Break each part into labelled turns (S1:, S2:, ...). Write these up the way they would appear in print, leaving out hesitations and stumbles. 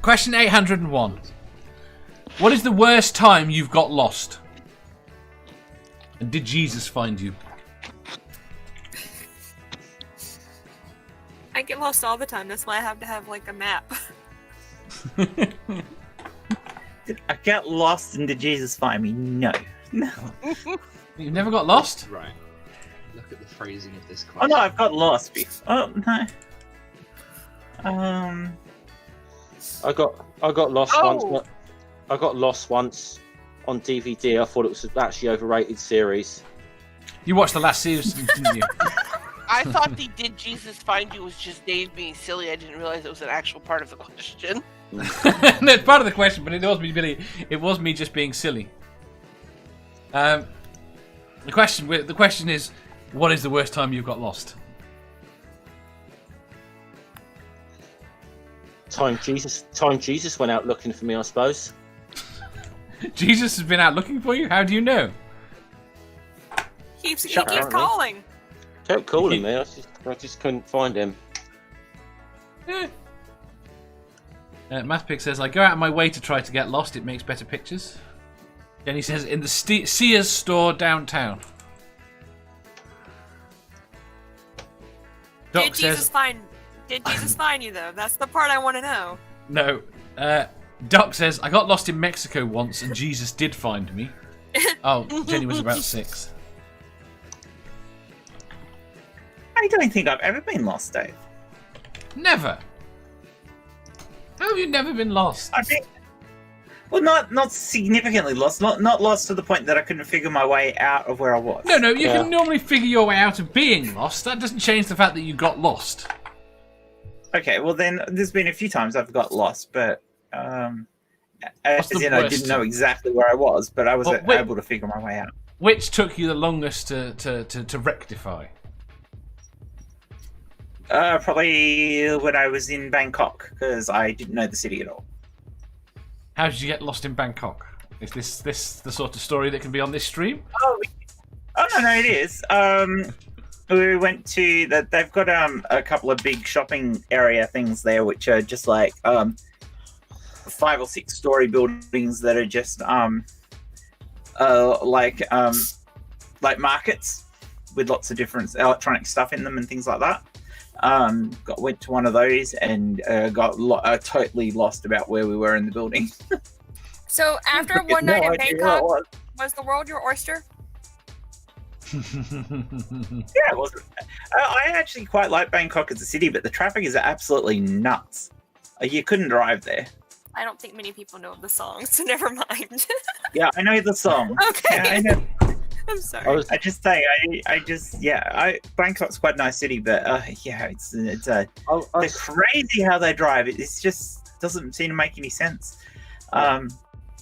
S1: Question 801. What is the worst time you've got lost? And did Jesus find you?
S2: I get lost all the time. That's why I have to have like a map.
S3: I got lost and did Jesus find me? No.
S1: You've never got lost?
S4: Right. Look at the phrasing of this
S3: Oh
S4: question.
S3: no, I've got lost before. Oh no.
S5: I got lost
S6: Oh.
S5: once. I got lost once on DVD. I thought it was an actually overrated series.
S1: You watched the last season, didn't you?
S6: I thought the "Did Jesus find you" was just Dave being silly. I didn't realize it was an actual part of the question.
S1: No, it's part of the question, but it was me, Billy. It was me just being silly. The question is, what is the worst time you've got lost?
S5: Time Jesus went out looking for me, I suppose.
S1: Jesus has been out looking for you? How do you know?
S2: He keeps
S5: Apparently.
S2: calling.
S5: Kept calling me. I just couldn't find him.
S1: Mathpig says, I go out of my way to try to get lost. It makes better pictures. Jenny says, in the Sears store downtown. Doc
S2: Did Jesus find you though? That's the part I want to know.
S1: No. Doc says, I got lost in Mexico once and Jesus did find me. Oh, Jenny was about 6.
S3: I don't think I've ever been lost, Dave.
S1: Never. How have you never been lost?
S3: I think. Well, not significantly lost. Not lost to the point that I couldn't figure my way out of where I was.
S1: No, you can normally figure your way out of being lost. That doesn't change the fact that you got lost.
S3: Okay, well then, there's been a few times I've got lost, but as in I didn't know exactly where I was, but I was able to figure my way out.
S1: Which took you the longest to rectify?
S3: Probably when I was in Bangkok, because I didn't know the city at all.
S1: How did you get lost in Bangkok? Is this the sort of story that can be on this stream?
S3: Oh no, it is. We went to that. They've got a couple of big shopping area things there, which are just like 5 or 6 story buildings that are just like markets with lots of different electronic stuff in them and things like that. Went to one of those and got totally lost about where we were in the building.
S2: So after one
S3: No
S2: night in
S3: idea where I
S2: Bangkok, was the world your oyster?
S3: Yeah, it was. I actually quite like Bangkok as a city, but the traffic is absolutely nuts. You couldn't drive there.
S2: I don't think many people know the song, so never mind.
S3: Yeah, I know the song.
S2: Okay.
S3: Yeah, I know.
S2: I'm sorry.
S3: I just say, Bangkok's quite a nice city, but it's they're crazy how they drive. It just doesn't seem to make any sense.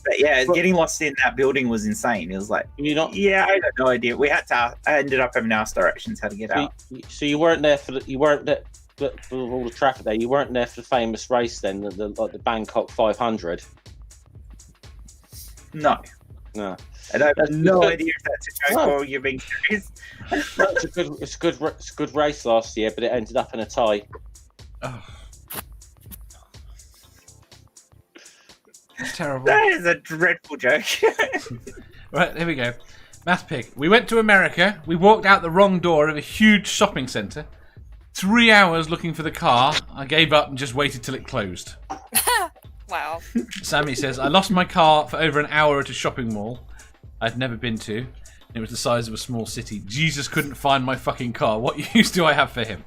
S3: But yeah, getting lost in that building was insane. It was like, I had no idea. I ended up having to ask directions how to get out.
S5: So you weren't there for all the traffic there. You weren't there for the famous race then, the Bangkok 500.
S3: No. And I have no idea if that's a joke or you're being serious.
S5: It's a good race last year, but it ended up in a tie.
S1: Oh. It's terrible.
S3: That is a dreadful joke.
S1: Right, here we go. Mathpig. We went to America. We walked out the wrong door of a huge shopping centre. 3 hours looking for the car. I gave up and just waited till it closed.
S2: Wow.
S1: Sammy says, I lost my car for over an hour at a shopping mall I'd never been to. It was the size of a small city. Jesus couldn't find my fucking car. What use do I have for him?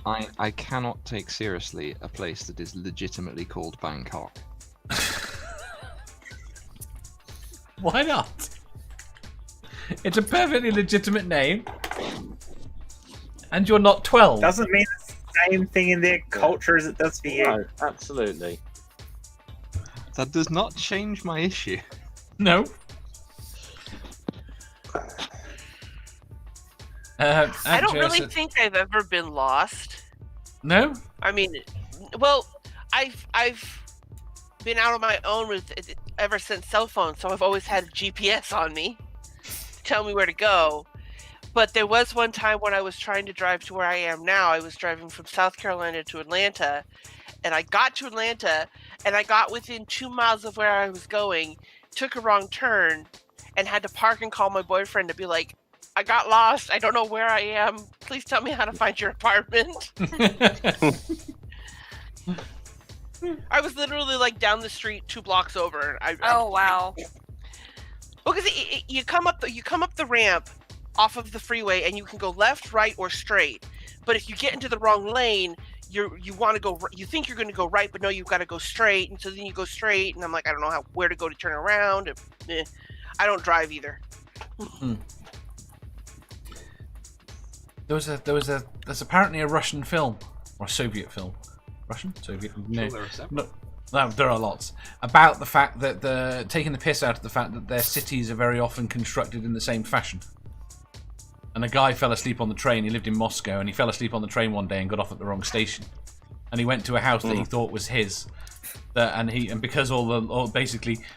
S4: I cannot take seriously a place that is legitimately called Bangkok.
S1: Why not? It's a perfectly legitimate name. And you're not 12.
S3: Doesn't mean it's the same thing in their culture as it does for you.
S5: No, absolutely.
S4: That does not change my issue.
S1: No.
S6: I don't really think I've ever been lost.
S1: No?
S6: I mean, well, I've been out on my own with ever since cell phones, so I've always had GPS on me to tell me where to go. But there was one time when I was trying to drive to where I am now. I was driving from South Carolina to Atlanta, and I got to Atlanta, and I got within 2 miles of where I was going, took a wrong turn, and had to park and call my boyfriend to be like, I got lost. I don't know where I am. Please tell me how to find your apartment. I was literally like down the street 2 blocks over.
S2: Oh wow.
S6: Because you come up the ramp off of the freeway, and you can go left, right, or straight. But if you get into the wrong lane, you want to go. You think you're going to go right, but no, you've got to go straight. And so then you go straight, and I'm like, I don't know where to go to turn around. I don't drive either.
S1: There's apparently a Russian film or a Soviet film. Russian? Soviet? No. No, there are lots. About the fact that they're taking the piss out of the fact that their cities are very often constructed in the same fashion. And a guy fell asleep on the train. He lived in Moscow, and he fell asleep on the train one day and got off at the wrong station. And he went to a house that he thought was his. And because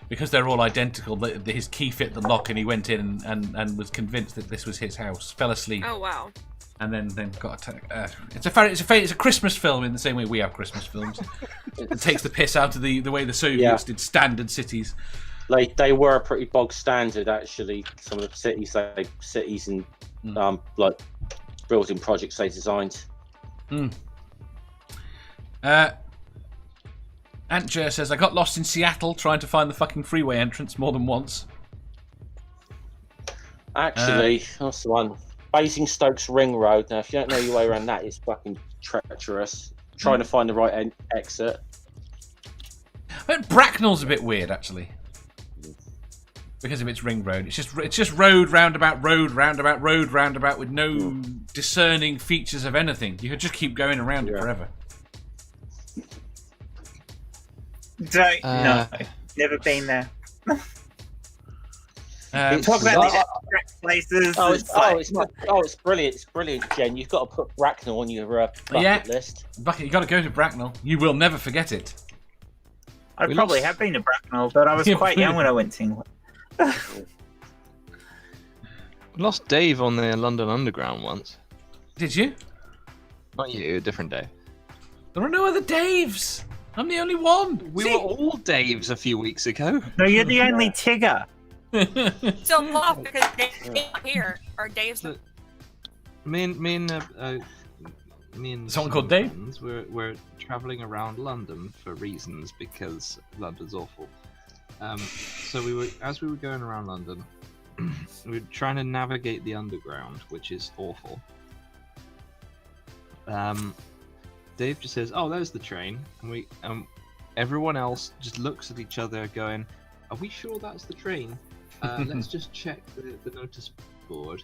S1: because they're all identical, his key fit the lock, and he went in and was convinced that this was his house. Fell asleep.
S2: Oh wow.
S1: And then got attacked. It's a Christmas film in the same way we have Christmas films. It takes the piss out of the way the Soviets did standard cities.
S5: Like they were pretty bog standard actually. Some of the cities and like building projects they designed.
S1: Antjer says, I got lost in Seattle trying to find the fucking freeway entrance more than once.
S5: Actually, that's the one. Basingstoke's Ring Road. Now, if you don't know your way around that, it's fucking treacherous. Trying to find the right exit.
S1: I mean, Bracknell's a bit weird, actually, because of its ring road. It's just road roundabout with no discerning features of anything. You could just keep going around it forever.
S3: No, never been there.
S5: Talk
S3: about these abstract places.
S5: It's brilliant. It's brilliant, Jen. You've got to put Bracknell on your bucket list.
S1: Bucket, you got to go to Bracknell. You will never forget it.
S3: I probably have been to Bracknell, but I was quite young when I went to England.
S4: We lost Dave on the London Underground once.
S1: Did you?
S4: Not you, a different Dave.
S1: There are no other Daves. I'm the only one.
S4: We were all Daves a few weeks ago.
S3: No, you're the only Tigger.
S2: So off because Dave's not here, or Dave's.
S4: Me and
S1: someone called Dave.
S4: We're traveling around London for reasons because London's awful. So as we were going around London, we were trying to navigate the underground, which is awful. Dave just says, "Oh, there's the train," and everyone else just looks at each other, going, "Are we sure that's the train? Let's just check the notice board."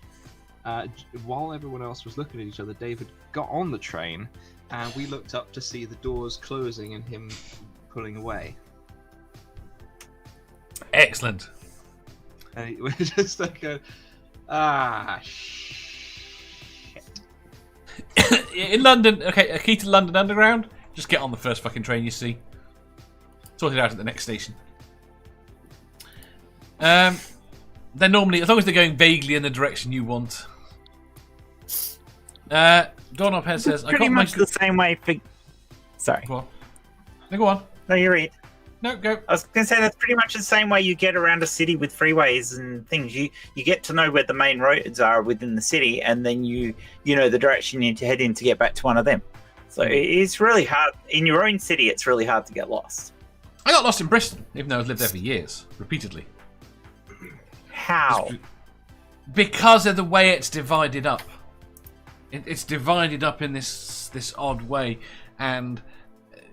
S4: While everyone else was looking at each other, David got on the train, and we looked up to see the doors closing and him pulling away.
S1: Excellent.
S4: And we're just like, shit.
S1: In London, okay, a key to London Underground, just get on the first fucking train you see. Sort it out at the next station. They're normally, as long as they're going vaguely in the direction you want. Doorknob Head says,
S3: pretty much the same way for... Sorry.
S1: Go on. No, go on.
S3: No, you read.
S1: No, go.
S3: I was going to say that's pretty much the same way you get around a city with freeways and things. You get to know where the main roads are within the city, and then you know the direction you need to head in to get back to one of them. So it's really hard. In your own city, it's really hard to get lost.
S1: I got lost in Bristol, even though I've lived there for years, repeatedly.
S3: How?
S1: Because of the way it's divided up. It's divided up in this odd way, and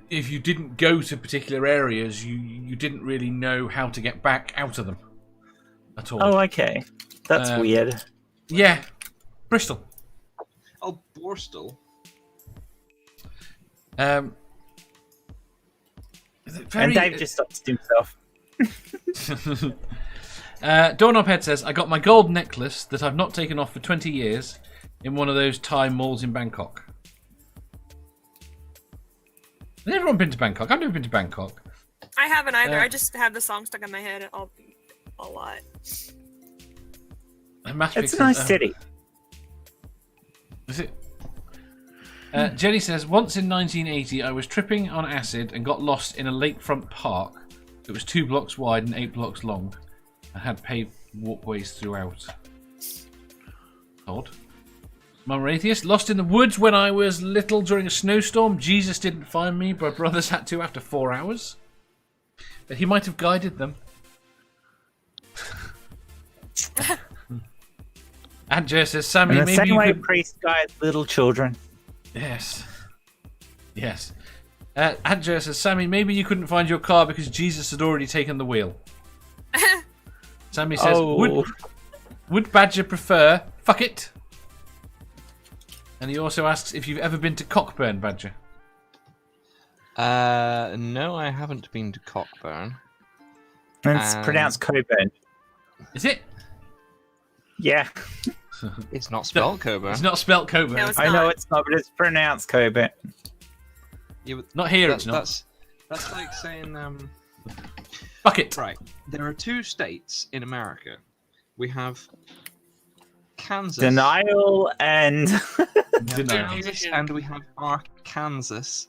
S1: if you didn't go to particular areas, you didn't really know how to get back out of them at all.
S3: Oh, okay. That's weird.
S1: Yeah. Bristol.
S4: Oh, Borstal.
S3: And Dave just stops himself.
S1: Doorknob Head says, I got my gold necklace that I've not taken off for 20 years in one of those Thai malls in Bangkok. Has everyone been to Bangkok? I've never been to Bangkok.
S2: I haven't either. I just have the song stuck in my head a lot.
S3: It's a nice city.
S1: Is it? Jenny says, once in 1980, I was tripping on acid and got lost in a lakefront park. It was 2 blocks wide and 8 blocks long. I had paved walkways throughout. Odd. Mum Atheist, lost in the woods when I was little during a snowstorm. Jesus didn't find me, but brothers had to after 4 hours. But he might have guided them. And Joe says, Sammy,
S3: and the
S1: maybe
S3: same way
S1: you could...
S3: priest guides little children.
S1: Yes. Yes. And Joe says, Sammy, maybe you couldn't find your car because Jesus had already taken the wheel. Sammy says, would Badger prefer... Fuck it. And he also asks if you've ever been to Cockburn, Badger.
S4: No, I haven't been to Cockburn.
S3: And it's pronounced Coburn.
S1: Is it?
S3: Yeah.
S4: It's not spelled Coburn.
S1: It's not spelled Coburn.
S2: No, it's
S3: I know
S2: not.
S3: it's not, but it's pronounced Coburn.
S4: Yeah, but
S1: Not here, it's not.
S4: That's like saying,
S1: Fuck it.
S4: Right, there are 2 states in America. We have Kansas.
S3: Denial and...
S4: Kansas, and we have Arkansas.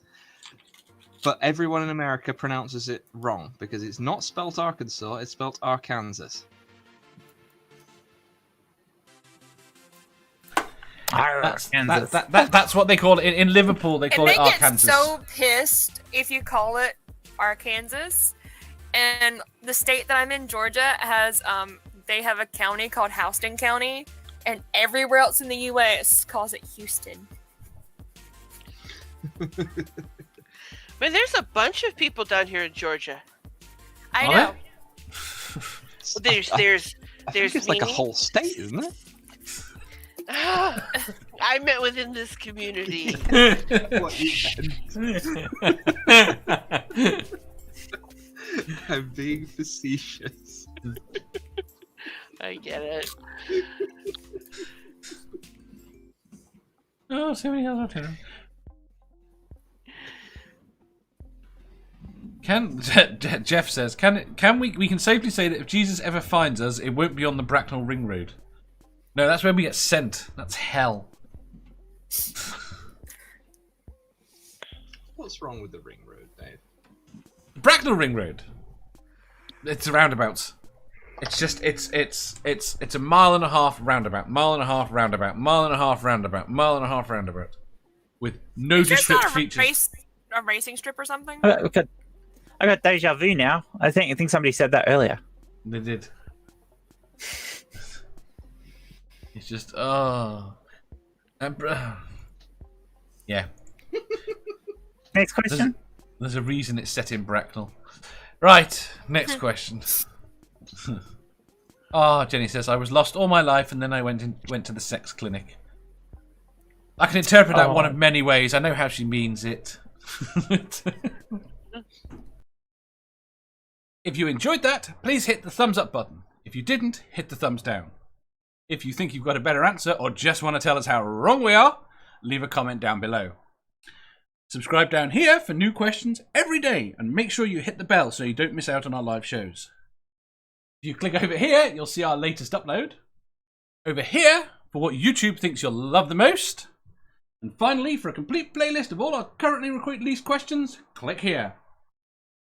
S4: But everyone in America pronounces it wrong because it's not spelt Arkansas, it's spelt Arkansas.
S1: That's what they call it. In Liverpool, they call it Arkansas.
S2: Get so pissed if you call it Arkansas. And the state that I'm in, Georgia, has they have a county called Houston County, and everywhere else in the U.S. calls it Houston.
S6: Man, there's a bunch of people down here in Georgia.
S2: I know.
S6: There's
S4: It's like a whole state, isn't it?
S6: I meant within this community.
S4: What you meant. I'm being facetious.
S6: I get it.
S1: Oh, so many other things. Jeff says, can we can safely say that if Jesus ever finds us, it won't be on the Bracknell Ring Road. No, that's where we get sent. That's hell.
S4: What's wrong with the Ring Road, Dave?
S1: Bracknell Ring Road. It's a roundabout. It's just it's a mile and a half roundabout, mile and a half roundabout, mile and a half roundabout, mile and a half roundabout, with no distinct features.
S2: A racing strip or something?
S3: I got deja vu now. I think somebody said that earlier.
S1: They did. It's just yeah.
S3: Next question.
S1: There's a reason it's set in Bracknell. Right, next question. Jenny says, I was lost all my life and then I went to the sex clinic. I can interpret that one of many ways. I know how she means it. If you enjoyed that, please hit the thumbs up button. If you didn't, hit the thumbs down. If you think you've got a better answer or just want to tell us how wrong we are, leave a comment down below. Subscribe down here for new questions every day and make sure you hit the bell so you don't miss out on our live shows. If you click over here, you'll see our latest upload. Over here, for what YouTube thinks you'll love the most. And finally, for a complete playlist of all our currently released questions, click here.